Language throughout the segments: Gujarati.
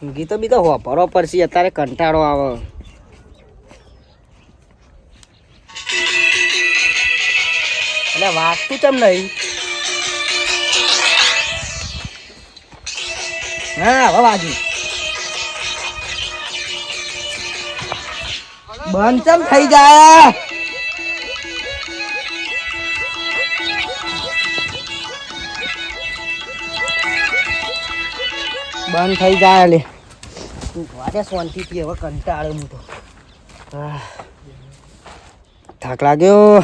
ગીતો બીતો વાપરો પડશે અત્યારે કંટાળો આવે. એટલે વાગતું કેમ નહીં? હા હવે વાગ્યું. બંધ કેમ થઈ જાય? બંધ થઈ જાય લે. વારે શાંતિથી હવે કંટાળે હું તો. થાક લાગ્યો.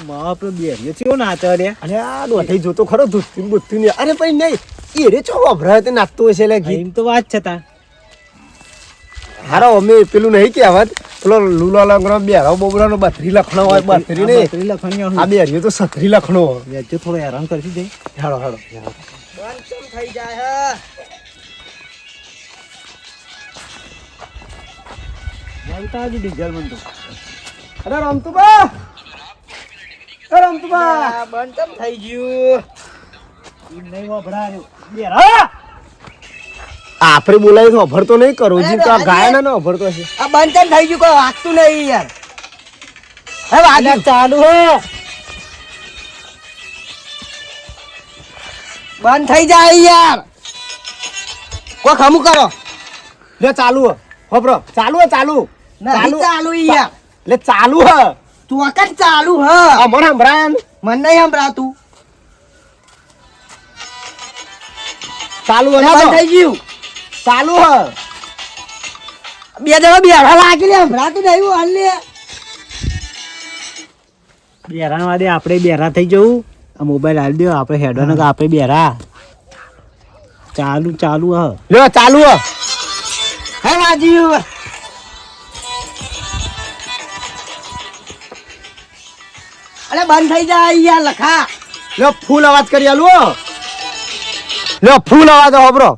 બાપ રે બેરીએ છે નાચે રે. અરે આ દોઢઈ જોતો ખરો ધૂતથી બુત્તી ને. અરે ભાઈ નહીં એ રે છો વભરાય તે નાચતો હશે એટલે ગીત એમ તો વાત છે તા. હારો અમે પેલું નહીં કહેવત પેલો લુલા લંગરો બેરો બોબરાનો 32 લખણો હોય 32 ને 32 લખણ્યો આ બેરીઓ તો 36 લખણો હોય. વેચો થોડો હેરાન કરતી જઈ. હાલો હાલો બંધ કેમ થઈ જાય? બોલતા જ ડીઝલ મન તો. અરે રમતુબા અરે રમતુબા બંધ કેમ થઈ ગયું? ઈ નહીં વભરાયો. બેરા આપણે બોલાવી તો અભરતો નહીં કરો જી તો આ ગાયના ને અભરતો છે. આ બંધ કેમ થઈ ગયું? કોઈ વાગતું નહીં યાર. હવે વાગ્યું ચાલુ હે. બંધ થઈ જાય યાર. કોઈ ખમું કરો. લે ચાલુ હે હોબરો ચાલુ હે ચાલુ નહીં ચાલુ યાર. લે ચાલુ હે તું વખત ચાલુ હ. અમર હમરાન મને નહીં સંભળાતું. ચાલુ હે બંધ થઈ ગયું. ચાલુ હે બે જણા બેઠા લાગી લે. સંભળાતું નહીં હાલ લે. બેરા વાદે આપણે બેરા થઈ જવું. આ મોબાઈલ હાલ દો આપણે હેડો ને આપણે બેરા. ચાલુ ચાલુ હ. લે ચાલુ હે હે વાગ્યું. અરે બંધ થઈ જાય યાર લખા. લે ફૂલ અવાજ કરી આલુ હો. લે ફૂલ અવાજ હોબરો.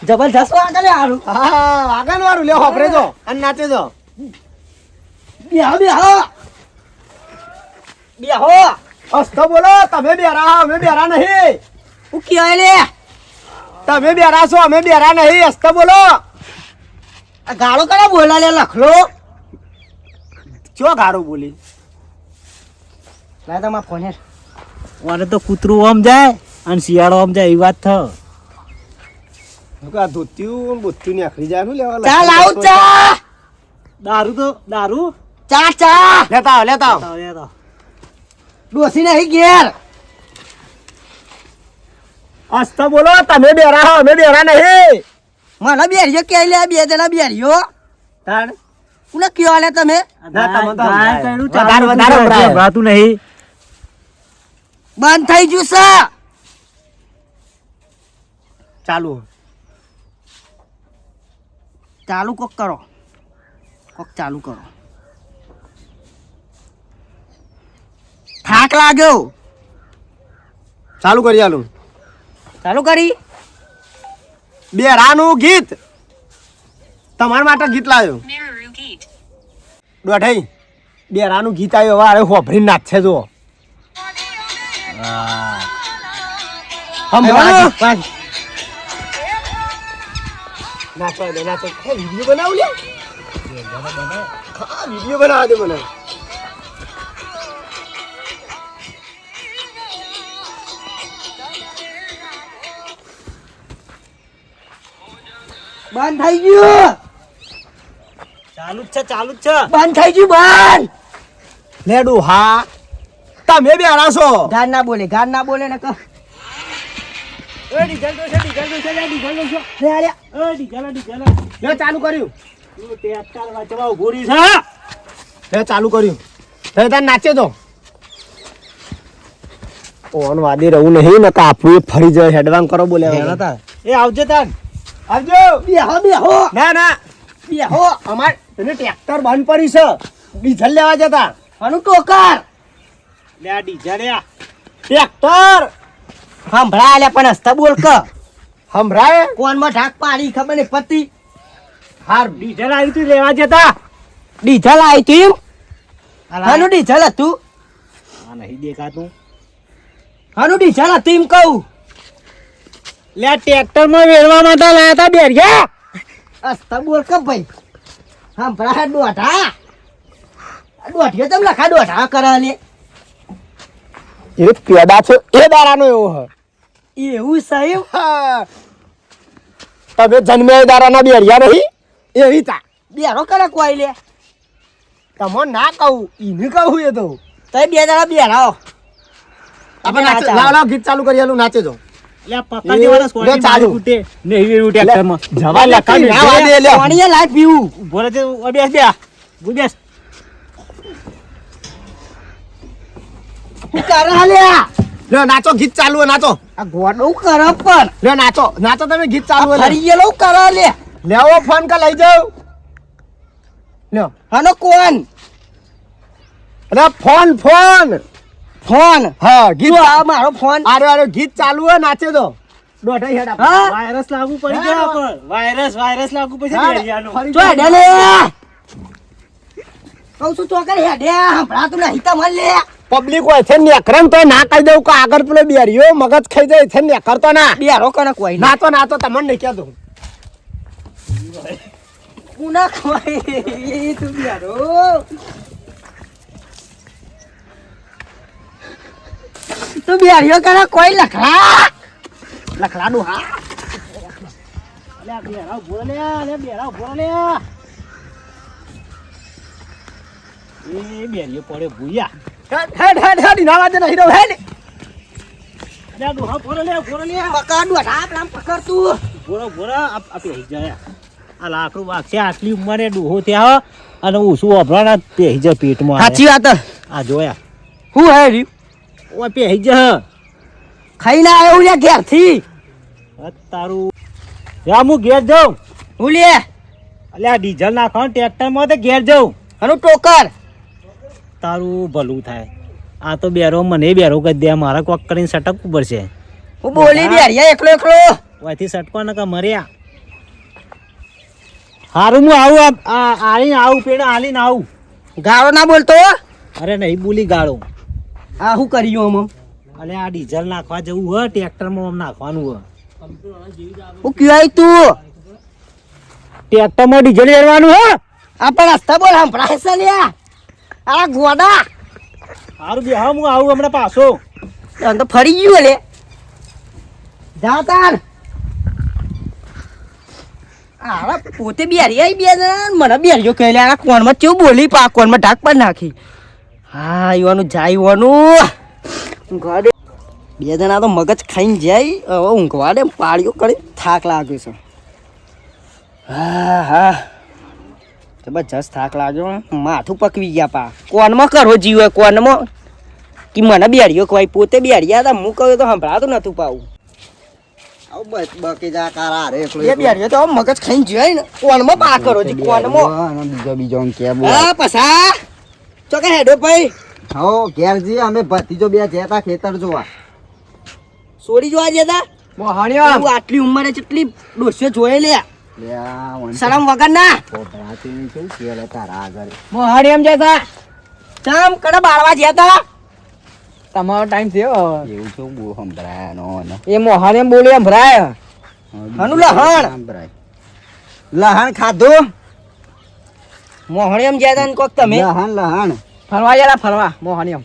જબરજસ્ત વાગે લે હારું. હા વાગન વાળું લે હોબરે જો અને નાચે જો. બેહો બેહો બેહો. અસ્તો બોલો તમે બેરા અમે બેરા નહીં. હું કહેવાય લે. તમે બેરા છો અમે બેરા નહીં. અસ્તો બોલો. આ ગાળો કરે બોલા લે લખલો. ચો ગાડું બોલી લાય તમારા ફોન હેર. ઓરે તો કૂતરું આમ જાય અને શિયાળો આમ જાય એ વાત થ. આ ધોત્યું બોત્યું ને આખરી જાય નું લેવા ચા લાવ ચા. દારૂ તો દારૂ ચા ચા લેતા આવો લેતા આવો. તો ડોસી નહીં ઘેર. અસ્તો બોલો તમે બેરા હો અમે બેરા નહીં. મને બેરીઓ કે લે. બે જણા બેરીઓ. તાણ કોને કયો લે તમે? ના તમે તો વધારે વધારે સંભળાય. સંભળાતું નહીં. બંધ થઈ ગયું છે. ચાલુ ચાલુ કોક કરો. કોક ચાલુ કરો. થાક લાગ્યો. ચાલુ કરી આલું. ચાલુ કરી. બેરાનું ગીત તમારા માટે ગીત લાવ્યો. દોઢઈ બેરાનું ગીત આવ્યું હવે અરે હોભરી નાચશે જો. નાચવા દે નાચો. વિડીયો બનાવું લે. હા વિડીયો બનાવવા દે મને. બંધ થઈ ગયું. ચાલુ જ છે ચાલુ જ છે. બંધ થઈ ગયું. બંધ. લેડું હા તમે બેરા છો. ગાન ના બોલે. ગાન ના બોલે ને કહ. એ ડીઝલ તો છે ડીઝલ તો છે લે ડીઝલ તો છે. લે આલ્યા. એ ડીઝલ ડીઝલ લે ચાલુ કર્યું. તું તે અત્યાર વાંચવા ઉભો રહી છે. લે ચાલુ કર્યું. તે તાર નાચે તો ઓન વાદી રહું નહીં ને કાપું ફરી જાય. હેડવાંગ કરો બોલે એ આવજે તાન. આવજો. બેહો બેહો ના ના બેહો. અમાર એને ટ્રેક્ટર બંધ પડી છે. ડીઝલ લેવા જતા. આનું ટોકર. લે આ ડીઝલ યા. ટ્રેક્ટર સંભળાય લે પણ હસતા બોલ ક. સંભળાય. કોનમાં ઢાક પાડી ખબર નહીં પતિ. હાર ડીઝલ આવી તું લેવા જતા. ડીઝલ આવી તું એમ? આનું ડીઝલ હતું. આ નહીં દેખાતું. હાનું ડીઝલ હતું એમ કહું. લે ટ્રેક્ટરમાં વેરવા માટે લાયા તા બેરિયા. અસ્તા બોલ કે ભાઈ હંભરા દોઢા દોઢિયો તમે લખા દોઢા કરે લે એ પેદા છે એ દારાનો એવો હ એવું સાહેબ. હા. તમે જન્મે એ દારાના બેરિયા નહીં એવી તા બેરો કરે કોઈ લે તમો ના કહું ઈને કહું એ તો તઈ બે જણા બેરાઓ આપણે નાચે લાવ લાવ ગીત ચાલુ કરી આલું નાચે જો લે પપ્પા જેવાના સ્કોટી લે ચાલુ. મારી કૂટે નહીં વેરું ટ્રેક્ટરમાં. જવા લખા ના દે લે પાણીએ લાઈટ પીવું ઉભો રહે છે. બેસ બે તું બેસ. હું કરે હાલ્યા લે નાચો ગીત ચાલુ હે નાચો આ ગોડો કરે પણ લે નાચો નાચો તમે ગીત ચાલુ હે ફરી ગયેલો કરે લે લેવો ફોન કા લઈ જાવ લ્યો હાનો કોણ અરે ફોન ફોન ફોન હા ગીત જો આ મારો ફોન અરે અરે ગીત ચાલુ હે નાચે દો દોઢા હેડ આપણે. હા વાયરસ લાગુ પડી ગયો પણ વાયરસ લાગુ પડી હા, બેરિયાનો. ફરી જો હેડે લે કહું છું તો કરે હેડે હંભરા તું નહીં તો મળ લે પબ્લિક હોય છે નેકરમ તો ના કહી દઉં કે આગળ પેલો બેરિયો મગજ ખાઈ જાય છે ને કરતો ના બેરો કને કોઈ ના નાચો નાચો તમને નહીં કહેતો કુના કોઈ તું બેરો તું બેરિયો કરે કોઈ લખડા ડું હા લે બેરા ઉભો રે લે બેરા ઉભો રે એ બેરિયો પડે ભૂયા. હેડ હેડ હેડ હેડ ના વાજે નહીં રહો હેડ લે ડોહા ઉભો રે પકડ ડોઢા પેલા પકડ તું ભોરા આપે જાય. આ લાકડું વાગશે આટલી ઉંમરે ડોહો ત્યાં અને ઓછું અભરાણા પહેરી જાય પેટમાં. સાચી વાત આ જોયા હું હે રી ઓય પહેરી જાય ખાઈને આવ્યો લે ઘેર થી તારું. યા હું ઘેર જાઉં. હું લે અલ્યા ડીઝલ નાખવાનું ટ્રેક્ટરમાં તો ઘેર જાઉં. હનું ટોકર તારું ભલું થાય. આ તો બેરો મને બેરો કરી દે. મારા કોક કરીને સટકવું પડશે. હું બોલી બેરિયા એકલો એકલો ઓયથી સટકો ને કે મર્યા. હારું હું આવું આલીને આવું પેડા આલીને આવું. ગાળો ના બોલતો અરે નહીં બોલી ગાળો. આ શું કર્યું આમ અલે આ ડીઝલ નાખવા જવું હોય ટ્રેક્ટરમાં આમ નાખવાનું હોય. હું કહેવાય તું ટ્રેક્ટરમાં ડીઝલ વેરવાનું હો. આ પણ રસ્તા બોલ સંભળાય છે લે આ ગોડા હારું બે હું આવું હમણાં પાછો. તને તો ફરી ગયું લે જા તાર આ પોતે બેરિયા બે જણા મને બેરિયો કહે લે આ કોણમાં કેવું બોલી પા કોણમાં ઢાક પર નાખી હા ઈવાનું જાય ઈવાનું ઘરે બે જણા તો મગજ ખાઈને જાય હવે ઊંઘવા દે પાળીઓ કરી થાક લાગ્યો છે હા હા જબરજસ્ત થાક લાગ્યો માથું પકવી ગયા પા કોનમાં કરો જીવ કોનમાં કે મને બેરિયો કહેવાય પોતે બેરિયા હતા હું કહ્યું તો સંભળાતું નતું પાવું બાકી જા કારા રે એ બેરિયો તો મગજ ખાઈને જાય ને કોનમાં પા કરો જી કોનમાં બીજો કે હા પસા ચોકે હેડો ભાઈ હો ઘેરજી અમે ભતીજો બે જતા ખેતર જોવા સોડી જોવા જતા મોહણિયો તું આટલી ઉંમરે કેટલી ડોસ્યો જોયે લે શરમ વગર ના મોહણિયમ જતા ચમ કડા બાળવા જતા તમારો ટાઈમ થયો એવું શું બહુ સંભળાય એ મોહણિયમ બોલી સંભળાય હનું લહણ લહણ ખાધું મોહણિયમ જતા ને કોક તમે લહણ ફરવા જતા ફરવા મોહણિયમ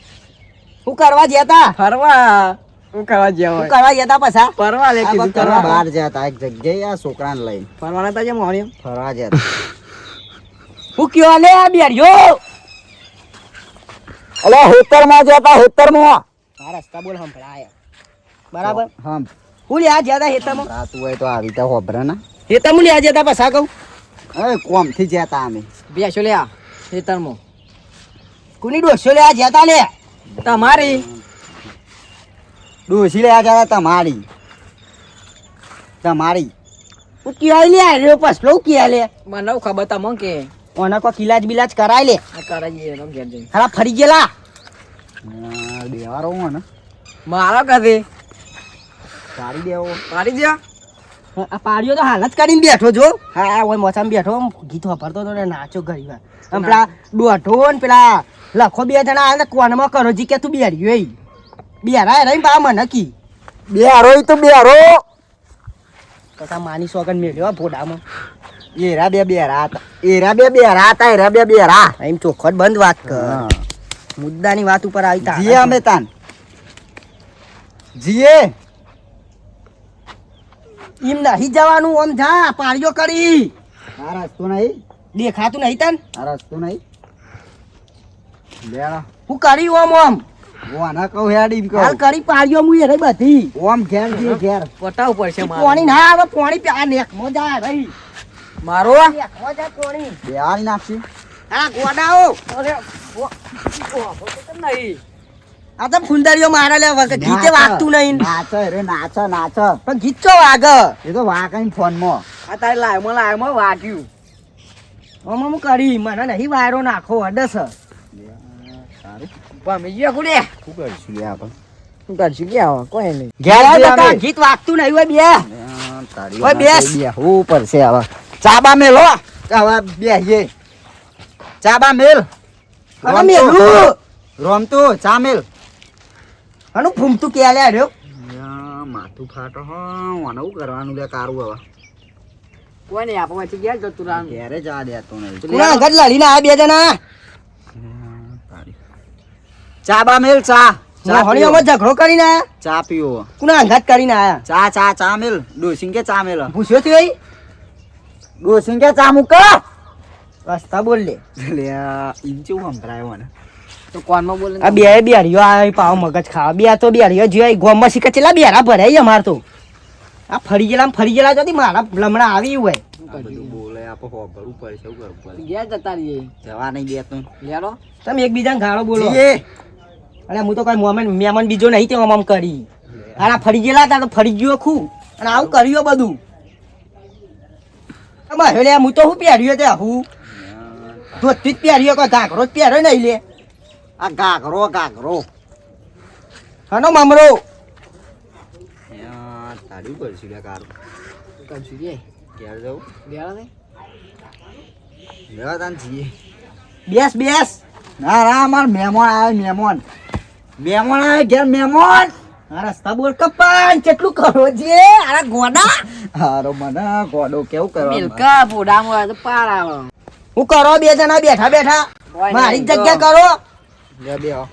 શું કરવા જતા ફરવા શું કરવા શું કરવા જતા પછા ફરવા લે કીધું કરવા. બહાર જતા એક જગ્યાએ આ છોકરાને લઈને ફરવાના તા મોહણિયમ ફરવા જતા હું કયો લે આ બેરિયો અલે હેતર માં જતા હેતર માં આ રસ્તા બોલ સંભળાય બરાબર હા હું લ્યા જતા હેતરમાં રાતું હોય તો આવી રીતે હોભરે ના હેતરમાં લ્યા જતા પછા કહું એ કોમ થી જતા અમે બેસો લ્યા હેતરમાં કોની ડોસો લ્યા જતા લે તમારી ડોસી લેવા જતા તમારી તમારી હું કહેવાય લે આર્યો પસલો કહેવાય લે મને ખબર તમો કે ઓના કો કિલાજ બિલાજ કરાય લે કરાઈએ એનો ઘેર જઈ ખરા ફરી ગયેલા દેવારો હો ને મારો કદી સારી દેવો પાડી દો આ પાડ્યો તો હાલ જ કરીને બેઠો જો હા ઓય મોસામાં બેઠો ગીત વાપરતો તો ને નાચો ઘરી વાર આમ પેલા દોઢો ને પેલા લખો બે જણા આવે ને કોનમાં કરો જી કે તું બેર્યો એ બેરા રહી બા મને કી બેરો ઈ તો બેરો કથા માની સોગન મેલ્યો ભોડામાં એરા બે બેરા હતા એમ ચોખ્ખટ બંધ વાત કર મુદ્દાની વાત ઉપર આવી તા જીએ અમે તાન જીએ એમ નહીં જવાનું આમ જા પાડ્યો કરી આ રસ્તો નહીં દેખાતું નહીં તન આ રસ્તો નહીં લેડા હું કરી ઓમ ઓમ હું આના કહું હેડી હાલ કહું કરી પાડ્યો હું એ રહી બધી ઓમ ઘેર જી ઘેર પટાવ પડશે મારે. પોણી ના આવે પોણી પે આ નેક મો જા રહી મારો નેક મો જા પોણી બેહારી નાખશી હા ગોડાઓ અરે નહીં આ તો ફુંદરીઓ મારે લે વખત ગીતે વાગતું નહીં નાચો રે નાચો પણ ગીત ચો વાગ એ તો વાકઈ ફોનમાં આ તારે લાયમાં વાગ્યું ઓમ હું કરી મને નહીં વાયરો નાખો અડસ પામી ગયા કુડે શું કરશું લે આપણે શું કરશું ગયા કોઈ નહીં ઘેર ઓય જઈ બકા, અમે. ગીત વાગતું નહીં હોય બે તારી ઓય બેસ. હું પડશે હવે ચાબા મેલો હવે બેહીએ ચાબા મેલ અને મેલું રોમતું ચા મેલ આનું ફૂમતું કે લે રહ્યો માથું ફાટો હું કરવાનું લે કારું હવે કોઈ નહીં આપણે પછી ગયા જતું રાનું ઘેરે જવા દેતો નહીં કુણા આગળ લડીને આ બે જણા ચાબા મેલ ચા ચા હણીઓમાં ઝઘડો કરીને આયા ચા પીવો કુણા અંગાત કરીને આયા ચા ચા ચા મેલ ડોસિંગ કે ચા મેલ પૂછ્યો તું એ ડોસિંગ કે ચા મૂક રસ્તા બોલ લે લે ઈમ ચેવું સંભળાયો મને તો કોનમાં બોલે આ બે બેરીઓ આ પાવ મગજ ખાવા બે તો બેરીઓ જોઈ ગોમમાં શીખે ચેલા બેરા ભરાય અમાર તો આ ફરી ગયેલા જોતી મારા લમણા આવી હોય આ બધું બોલે આપણે હોભળવું પડશે શું કરવું પડે ગયા જતા રહીએ જવા નહીં દેતો લેરો તમે એકબીજાને ગાળો બોલો જીએ અને હું તો કઈ મહેમાન બીજો નહીં તે આમ કરી આ ફરી ગયેલા હતા તો ફરી ગયો ખું અને આવું કર્યું બધું અમારે લે હું તો શું પહેર્યો તે હું ધોતી જ પહેર્યો કે ઘાઘરો જ પહેર્યો નહીં લે આ ગાગરો હનો મમરો તારી પડશે લે કારું શું કરશું કે ઘેર જવું ગયા ને લેવા તાન જીએ બેસ ના ના અમાર મહેમાન આવે ઘેર મહેમાન આ રસ્તા બોલ કપાન કેટલું કરો છે આરા ગોડા હારો મને ગોડો કેવું કરવાનું મિલકા પોડામાં તો પાર આવે હું કરો બે જણા બેઠા કોઈ મારી નહીં, જગ્યા કરો લે બેહો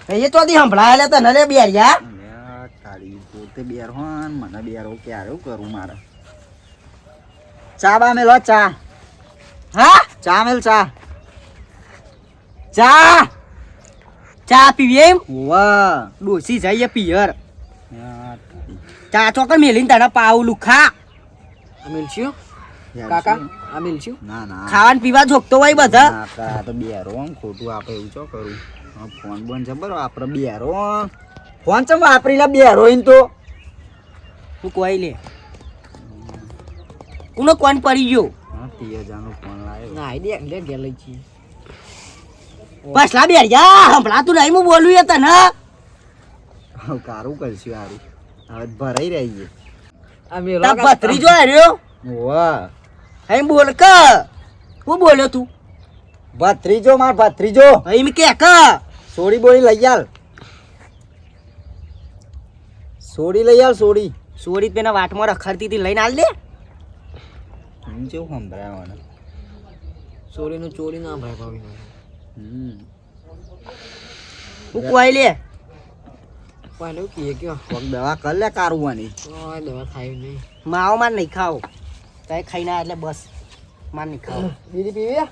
એ તો દી સંભળાય લે તને લે બેરિયા લે તારી પોતે બેરહોન મને બેરો ક્યારે કરું મારે ચા બા મેલો ચા હા ચા મેલ ચા ચા પીવી એમ વાહ ડોસી જઈએ પિયર ચા ચોકર મેલીને તને પાવ લુખા આ મિલશું કાકા આ મિલશું ના ના ખાવાનું પીવા જોગતો હોય બધા ના, આ તો બેરો આમ ખોટું આપણે એવું ચો કરું હા, ફોન બોન છે બરો આપણે બેરો ફોન ચમ વાપરી લે બેરો ઈન તો તું કોઈ લે કુનો કોણ પડી ગયો હા 30,000 ફોન લાવ્યો ના આઈડિયા લે ઘેર લઈ છીએ બસલા બેરિયા સંભળાતું નહીં હું બોલું એ તને હવે કારું કરશું હારું હવે ભરાઈ રહી છે આ મેલો તાર ભત્રીજો આવ્યો વાહ અહીં બોલ કે હું બોલ્યો તું ભત્રીજો માર ભત્રીજો અહીં કે સોડી બોડી લઈ આલ સોડી લઈ આલ સોડી સોરી પેના વાટમાં રખડતી હતી લઈને આલ દે હું જેવું સંભળાય મને ચોરીનું ચોરી ના ભાઈ ભાવી હું કોઈ લે પહેલું કીએ કયો કોક દવા કર લે કારુવાની કોઈ દવા ખાવી નહીં માવો માર નહીં ખાઓ તય ખાઈને આયા એટલે બસ માર નહીં ખાઓ બીડી પીવી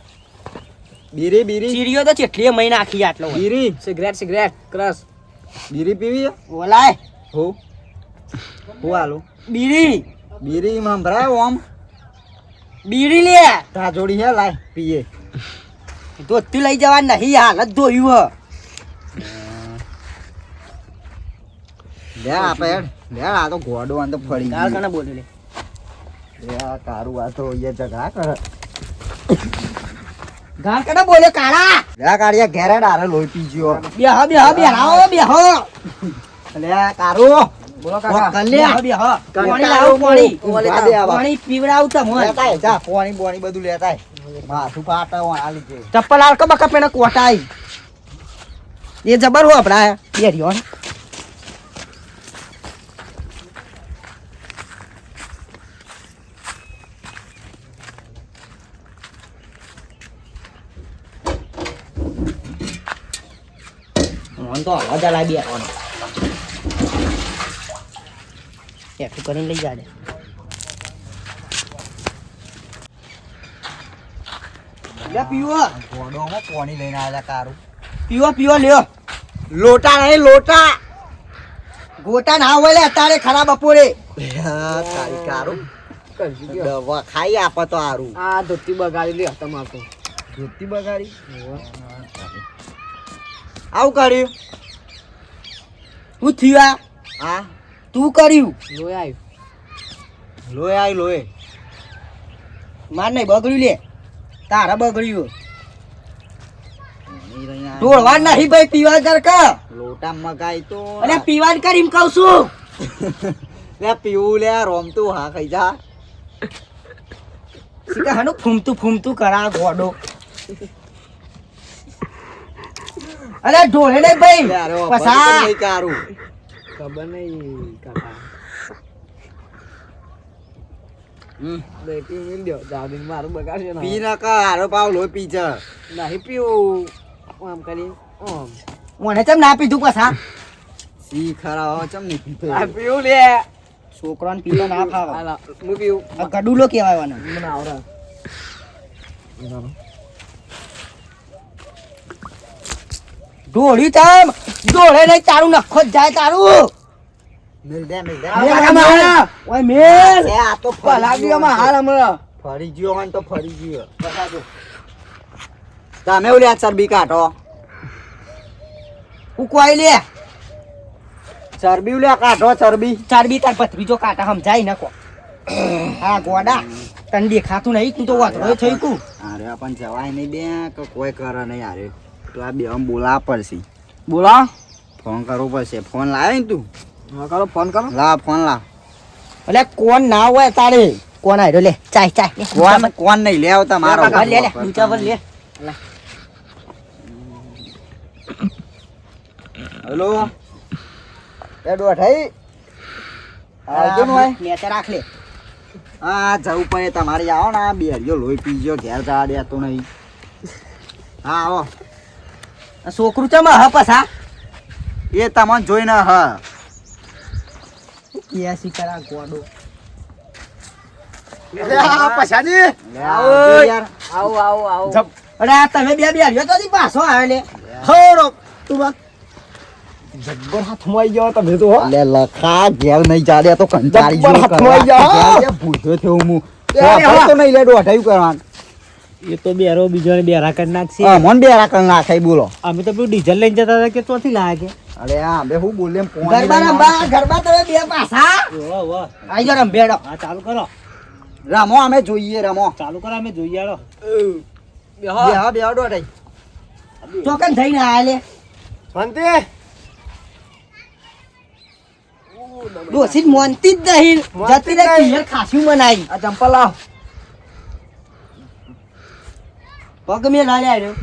બીરી બીરી ચીરીઓ તો ચેટલી મહી નાખી આટલો હોય. બીરી સિગરેટ ક્રશ બીરી પીવી ઓલાય હો હું આલું બીડી બીરી માં ભરાય ઓમ બીડી લે તા જોડી હે લાય પીએ ધોતી લઈ જવા નહીં હાલત ધોયું લે આપે હેડ લે આ તો ગોડો આન તો ફળી કાલ ગયું. કને બોલ્યું લે લે આ કારું આ તો એ જગા કરે ગાલ કને બોલ્યો કાળા લે આ કાળિયા ઘેરે ડારે લોહી પી ગયો બેહો બેહો બેહો બેહો લે આ કારું બોલો કોક કાકા કર લે. બેહો. પાણી લાવો, પાણી. પાણી પીવડાવું તમને. ચપ્પલ આલ કે બકા પેલા કોટાઈ એ જબર હો આપડા એ રહ્યો ને. મન તો અવાજ આલા બે કોણ એકઠું કરીને લઈ જા દે. લે પીવો પીવો પીવો લ્યો. લોટા નહીં લોટા ગોટા ના હોય લે અત્યારે ખરાબ બપોરે. આ ધોતી બગાડી લે તમાર તો આવું કર્યું શું થયું આ તું કર્યું લોહી આવ્યું માર નહીં બગડ્યું લે તારા બગડ્યું ઢોળવા નહીં ભાઈ પીવા કર કે લોટા મગાઈ તો અરે પીવા કર એમ કહું છું. લે પીવું લે રોમતું હા ખાઈ જા શીખા હાનું ફૂમતું કરા ગોડો. અરે ઢોળે નહીં ભાઈ પસા ખબર નહીં કાકા દેખી મિલ દો દાદી મારું બગાડશે ને પી ના કા હારો પાવ લોહી પી જા નહીં પીવું આમ કરી આમ મને ચમ ના પીધું પસા સી ખરા ચમ નહીં પીતો આ પીવું લે છોકરાને પીવો ના ફાવે. હાલા હું પીવું આ ગડુલો કહેવાય આને. મને આવડે ઢોળ્યું તમ ઢોળે નહીં તારું નખો જ જાય તારું. મિલ દે ઓય મેલ આ તો પલાડીઓમાં હાલ હમણાં ફરી ગયો હોય ને તો ફરી ગયો તમે ઓલી આ ચરબી કાઢો હું કોઈ લે ચરબી ઓલી કાઢો ચરબી ચારબી તાર પથરી જો કાટા સમજાય ન કો. હા ગોડા તને દેખાતું નહીં તું તો વાતડો થઈ કુ. અરે પણ જવાય નહીં બે કે કોઈ કરે નહીં અરે તો આ બે આમ બોલાવા પડશે બોલા ફોન કરવો પડશે ફોન લાવે ને તું હા કરો ફોન કરો લા ફોન લા એટલે કોણ ના હોય તારે કોણ આવ્યો લે ચાય ચાય લે. કોણ નહીં લે આવતા મારો લે લે લે ઊંચા પર લે. હેલો એ ડોઠાઈ આવજો ને ભાઈ લે તે રાખ લે. હા જવું પડે તમારે આવો ને આ બેરિયો લોહી પીજો ઘેર જવા દેતો નહીં હા આવો આ છોકરું ચમ હ પસા એ તમને જોઈને હા કેસી કરા ગોડો. પછાજી આવો યાર આવો અરે આ તમે બે આવ્યો તો જી પાછો આવે લે થોડો તું બા જબ્બર હાથમાં આવી ગયો તમે તો હો. લે લખા ઘેર નહીં ચાલે તો કંટાળી જબ્બર હાથમાં આવી જાઓ. ભૂખ્યો થયો હું હા. તો નહીં લે ડોઠાયું કરવાનું એ તો બેરો બીજો બેરા કરી નાખશે. મન બે રાખણ નાખાય બોલો અમે તો પેલું ડીઝલ લઈને જતા હતા કે ચોથી લાગે કે અરે હા બે હું બોલે ગરબા રંબા ગરબા તમે બે પાછા આઈ જાવ રંભેડો. હા ચાલુ કરો રમો અમે જોઈએ રમો ચાલુ કરો અમે જોઈએ હાલો. બે હા બે ડોઠાઈ ચોકન થઈને આયા લે શાંતિ ડોસી મોનતી જ નહીં જતી રે પિયર ખાસ્યું મનાઈ. આ ચંપલ લાવ પગ મે લાલે આવ્યો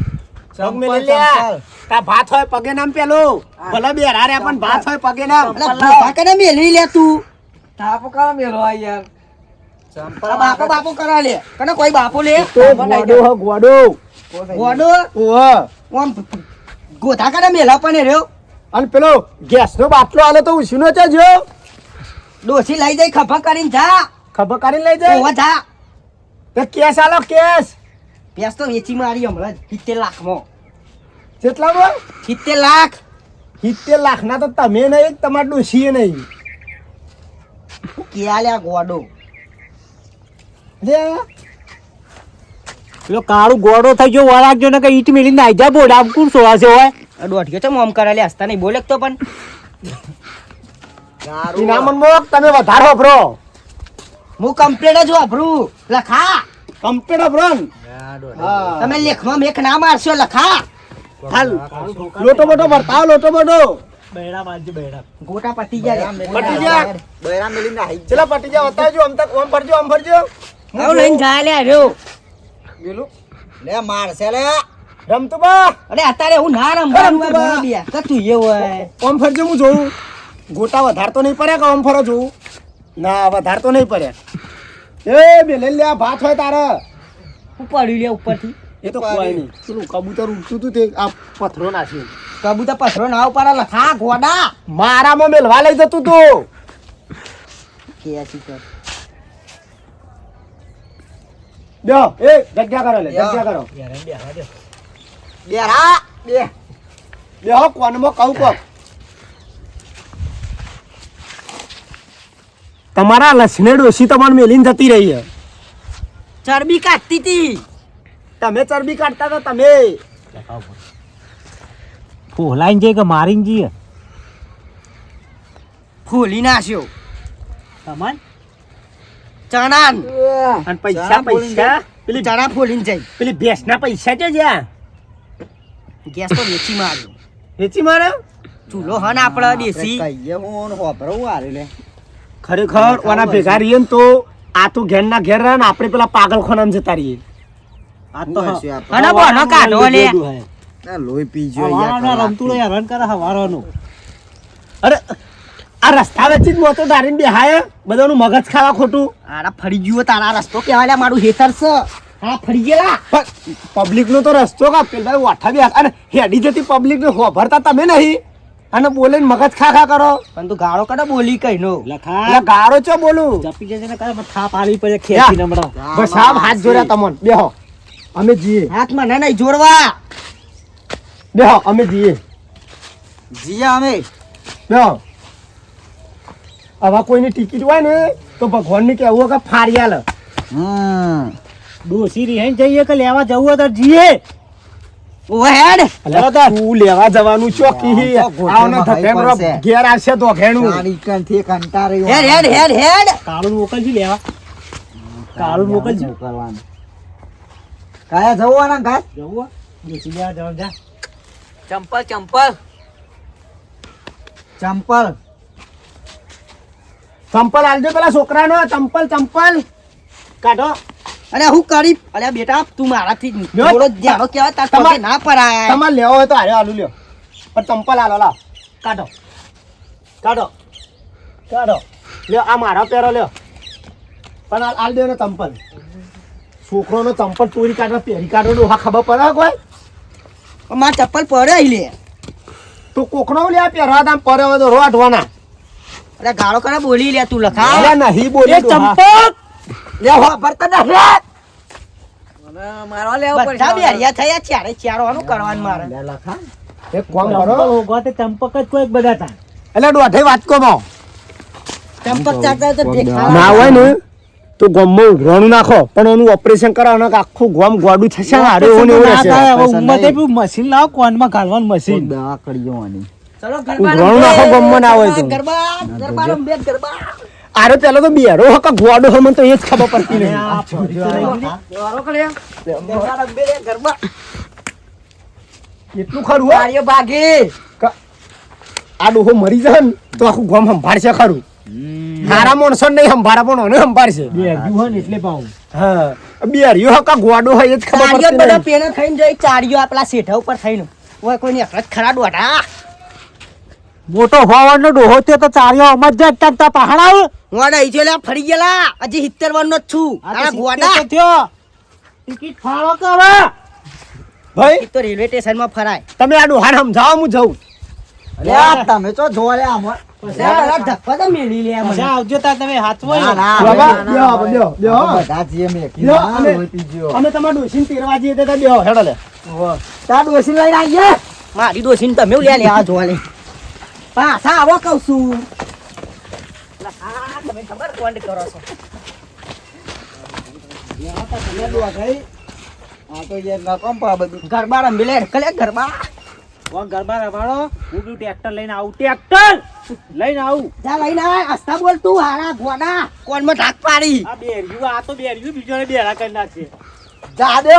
તા ભાત હોય પગે નામ પેલું ભલે બેરા રે પણ ભાત હોય પગે નામ. અલા ભોપા કને મેલી લે તું. થાપ કા મેલો આ યાર આ બાપો કરા લે કને કોઈ બાપો લે ગોડો ગોડો ઓહો ઓમ ગોધા કને મેલા પણ રહ્યો. અને પેલો ગેસ નો બાટલો આલો તો ઉસીનો છે જો ડોસી લઈ જઈ ખભા કરીને જા ખબર કરીને લઈ ઓવા જા. તે કેસ આલો કેસ પેસ તો વેચી મારી હમણાં 70 લાખમાં. કેટલામાં 70 લાખ 70 લાખ ના તો તમે નહીં તમારે ડોશીએ નહીં ક્યાં લ્યા ગોડો. પેલો કાળું ગોડો થઈ ગયો વરાગજો ને કે ઈટ મેલી નાઈ જા બોડા કોણ સોવાસે હોય દોઢિયો તો મોમ કરા લે હસતા નહીં બોલે તો પણ ઇનામન મોક તમે વધારે વાપરો હું કમ્પ્લેટ જ વાપરું લખા. કમ્પ્લીટ વાપરો તમે લેખમાં મેક ના મારશો લખા. હાલ લોટો મોટો ભરતાવ લોટો મોટો બૈરા બાજુ બૈરા. ગોટા પતી ગયા પટી ગયા. બૈરા મેલીને નાહી ચલો પટી જાવ બતાવજો આમ તક ઓમ ફરજો આમ ફરજો આવ લઈને જાય લે રહ્યો પેલું લે મારશે લે રમતું બા અરે અત્યારે હું ના રમવાનું હોય ઘણા બે કતું એ હોય ઓમ ફરજો હું જોઉં ગોટા વધાર તો નહીં પડે કે ઓમ ફરો જોઉં ના વધાર તો નહીં પડે એ બે લઈ લે આ ભાત હોય તારે ઉપાડ્યું લે ઉપરથી એ તો કોઈ નહીં પેલું કબૂતર ઉડતું હતું તે આ પથરો નાખ્યો કબૂતર પથરો ના ઉપાડે લખા ગોડા મારામાં મેલવા લઈ જતું તું કેસી કર બેહો એ જગ્યા કરો લે જગ્યા કરો યાર બેહવા દે. બેરા બે બેહો કોનમાં કહું કોક તમારા લસણે ડોસી તમારે મેલીને જતી રહી છે ચરબી કાઢતી હતી તમે ચરબી કાઢતા તો તમે ફોલાઈને જઈએ કે મારીને જઈએ ફોલી નાખ્યો સામાન ચણાન અને પૈસા પૈસા પેલી ચણા ફોલીને જાય પેલી ભેંસના પૈસા છે જ્યાં ગેસ તો વેચી માર્યો વેચી મારે ચૂલો હન આપડે દેશી કહીએ હું હોભરવું આરે લે ખરેખર ઓના ભેગા રહીએ ને તો આ તો ઘેર ના ઘેર રહે ને આપણે પેલા પાગલખાનામાં જતા રહીએ આ તો હું હશે આપણે? અને બોનો કાઢો લે ના લોહી પીજો હવારના રમતું રહે હેરાન કરે હવારવાનું. અરે આ રસ્તા વચ્ચે જ મોટો ધારીને બેહાય બધાનું મગજ ખાવા ખોટું આરા ફરી ગયો તારા રસ્તો કેવાય લે મારું હેતર છે હા ફરી ગયેલા પબ્લિક નો તો રસ્તો કા પેલા વાઠા બે અને હેડી જતી પબ્લિક ને હોભરતા તમે નહીં અને બોલે મગજ ખા ખા કરો પણ તું ગાળો કડે બોલી કઈ નો લખા એટલે ગાળો છો બોલું જપી જશે ને કાંઈ થાપ આવી પડે ખેંચીને હમણાં. બસ સાહેબ હાથ જોડ્યા તમોન બેહો અમે જીએ હાથમાં ના નહીં જોડવા બેહો અમે જીએ જીયા અમે બેહો આવા કોઈની ટિકિટ હોય ને તો ભગવાનને કહેવું કે ફાડી આલે ડોસી રિહાઈને જઈએ કે લેવા જવું હોય તો જઈએ. ઓ હેડ અલ્યા તું લેવા જવાનું ચોકી હા, તો આવનો ગોઠવણ ધકેડો ભાઈ પડશે. ઘેર આવશે તો ઘેણું થી કંટાળી હેડ હેડ હેડ હેડ કાળું મોકલજી લેવા કાળું મોકલજી કરવાનું કાયા જવાના ગાય જવું હોય? ડોસી લેવા જવાનું જા. ચંપલ ચંપલ ચંપલ ચંપલ આલજો પેલા છોકરાનો ચંપલ ચંપલ કાઢો અરે હું કરી અરે બેટા તું મારાથી લ્યો. થોડો ધ્યાનો કેવા તાર તમાર- પગે ના પરાય તમારે લેવો હોય તો આરે આલુ લ્યો પણ ચંપલ આલો લાવ કાઢો કાઢો કાઢો લ્યો આ મારા પહેરો લ્યો પણ આલ દે ને ચંપલ છોકરોનો ચંપલ ચોરી કાઢવા પહેરી કાઢો ડોહા ખબર પડે કોઈ માર ચપ્પલ પડે લે તો કોકનો લે પહેરવા તામ પડે હોય તો રોટવાના અરે ગાળો કરે બોલી લે તું લખા અરે નહીં બોલી એ ડોહા. ચંપક લે હો બર્તન ના રે મારવા લેવો બધા બેરિયા થયા ચારે ચારવાનું કરવાનું મારે લે લખા એક કામ ચંપક કરો હોગો તે ચંપક જ કોઈ બધા હતા. એટલે દોઢે વાત કોમો ચંપક ચાકતા તો દેખા ના હોય ને તો ગોમમાં ઉઘરાણું નાખો પણ એનું ઓપરેશન કરાવો કે આખું ગોમ ગોડું થશે ને હારે એવું ને એવું ના રહેશે. થાય, હવે પૈસા ઉંમર થઈ નહીં. પેલું મશીન લાવો કોનમાં ઘાલવાનું મશીન. દવા કરી જવાની ચલો ઉઘરાણું નાખો ગોમમાં ના હોય તો. ગરબા ગરબા રંબે ગરબા આરે પેલો તો બેરો હકા ગોડો હે મને તો એ જ ખબર પડતી અને નહીં આ ફોડી તો નહીં લીધી. ગાળો કરે ગરબા રંબે ગરબા એટલું ખરું હો. કાર્ય ભાગી આ ડોહો મરી જાય ને તો આખું ગોમ સંભાળશે ખરું હારા માણસો નહીં સંભાળે પણ ઓને સંભાળશે બે હજુ હોય ને એટલે પાઉં. હા બેરિયો હકા ગોડો હે એ જ ખબર ચારિયો પડતી બધા નહીં. પેને ખાઈને જઈ ચારિયો આપલા શેઠા ઉપર થઈને ઓય કોઈની અકડ ખરા ડોટા મોટો હોવાનો ડોહો થયો તો ચાર્યો અમર જ ટકતા પહાડ આવે. મોડા ઈ છેલા ફરી ગયેલા હજી 70 વર્ષનો જ છું આ આ તો ગોડા 70 તો થયો. ટિકિટ ફાળો કરો. ભાઈ ઈ તો રેલવે સ્ટેશન માં ફરાય તમે આ ડોહાને સમજાવો હું જઉં અરે આ તમે તો જોવા લે આમાં ધક્કા તો મેલી લે મને મજા આવજો તાર તમે હાચવો ના, યો. ના, બાબા, ના, બેહો, ના, બેહો, બેહો. આપણે બધા જઈએ મેકી લ્યો, ના, અમે- લોહી પીજો. અમે તમારા ડોશીને તેરવા જઈએ તો બેહો હેડો લે તાર ડોસી લઈને આવીએ મારી ડોસી તમે લે લે આ જોવા લે પાછા આવો કહું છું લખા, તમે ખબર કોણ કરો છો આ તો યાર નકામ પા બધું ગરબા રમી લે કલે ગરબા કોણ ગરબા રમાડો? હું બી ટ્રેક્ટર લઈને આવું. ટ્રેક્ટર લઈને આવું. જા લઈને આય હસતા બોલ તું હારા ગોડા કોણ માં ઢાક પાડી આ બેરિયું, આ તો બેરિયું બીજોને બેરા કરી નાખશે. જા દે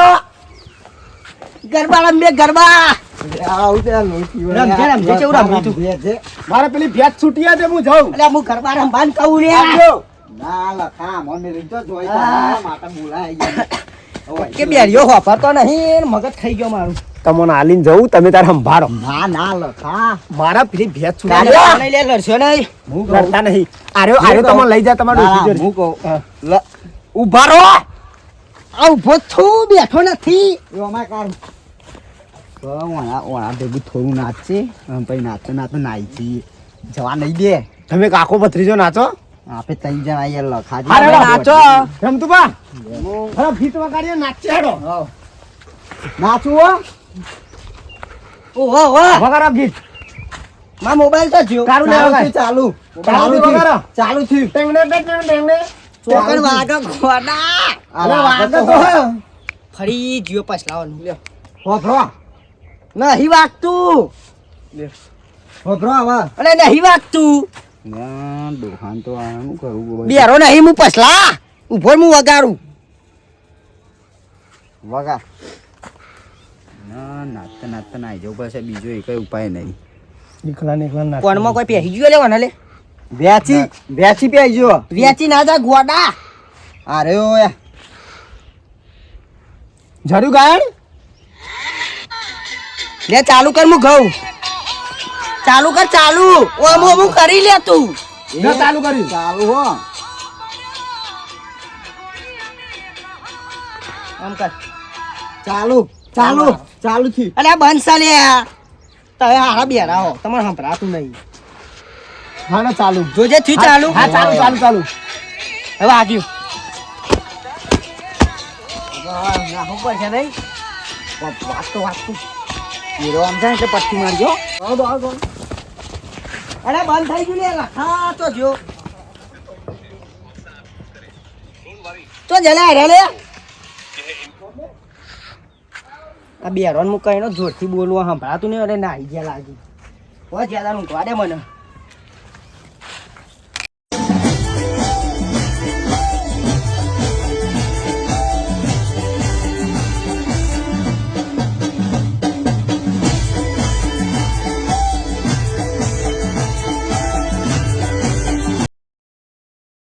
ગરબા રમે ગરબા રમજે કેવું રમ્યું તું? મારે પેલી ભેટ છૂટી છે હું જાઉં અલ્યા હું ઘરમાં રમવાનું કહું લે કે બેરીઓ વાપરતો નહીં મગજ થઈ ગયો મારું. તમને હાલીને જવું તમે તારે સંભાળો ના ના લખા મારા પેલી ભેટ કાલે છૂટી નહીં લે લડશો નહીં. લડતા નહીં આર્યો તમને લઈ જાય તમારું હું ડોશી કહું ઉભા રહો આ ઉભો છું બેઠો નથી. એમાં કાઢ ઓણા ભેગું થોડું નાચશે અને પછી નાચતો નાચતો નાચી જવા નહીં દે તમે કાકો ભત્રીજો નાચો આપણે ત્રણ જણા અહીંયા લખાજી અરે નાચો. રમતું બા અરે ભીત વગાડીએ નાચે હેડો નાચું હો ઓહો ઓહો વગાડો ગીત માં મોબાઈલ તો જ્યો. તારું લે વગાડ ચાલુ ચાલુ વગાડો ચાલુ થયું ટેંગને ટેંગને ચોકન વાગો ગોડા. અરે વાગતો તો ફરી જ્યો પછલાવાનું લ્યો. હોભરો નહીં વાગતું હોભરો આવા અને નહીં વાગતું દોહાન તો આનું કરવું બેરો નહીં હું પછલા ઉભો હું વગાડું. વગા ના નાચતા નાચતા નાઈ જવું પડશે બીજો એક ઉપાય નહીં એકલા કોણમાં કોઈ પહેરી ગયો લેવાના લે વેચી પી જો વેચી ના જા ગોડા. અરે ઓ જરું ગાયણ લે ચાલુ કર હું ઘઉં ચાલુ કર ચાલુ ઓમ કરી લે તું. જો ચાલુ કર્યું ચાલુ હો આમ કર ચાલુ ચાલુ ચાલુ થી અલે આ બંધ સા લે તમે હારા બેરા હો તમારે સંભળાતું નહીં. હા ના ચાલુ જોજે થયું ચાલુ. હા ચાલુ ચાલુ ચાલુ હવે આવ્યું નાખવું પડશે નહીં વાગતું વાગતું હીરો આમ જાય એટલે પટ્ટી મારજો. અરે બંધ થઈ ગયું લે લખા તો જો તો જલા રે લે આ બેરોન મુકાઈનો જોરથી બોલવા સંભળાતું નહીં અરે નાઈ ગયા લાગી. બહુ જ્યાદા ઊંઘવા દે મને.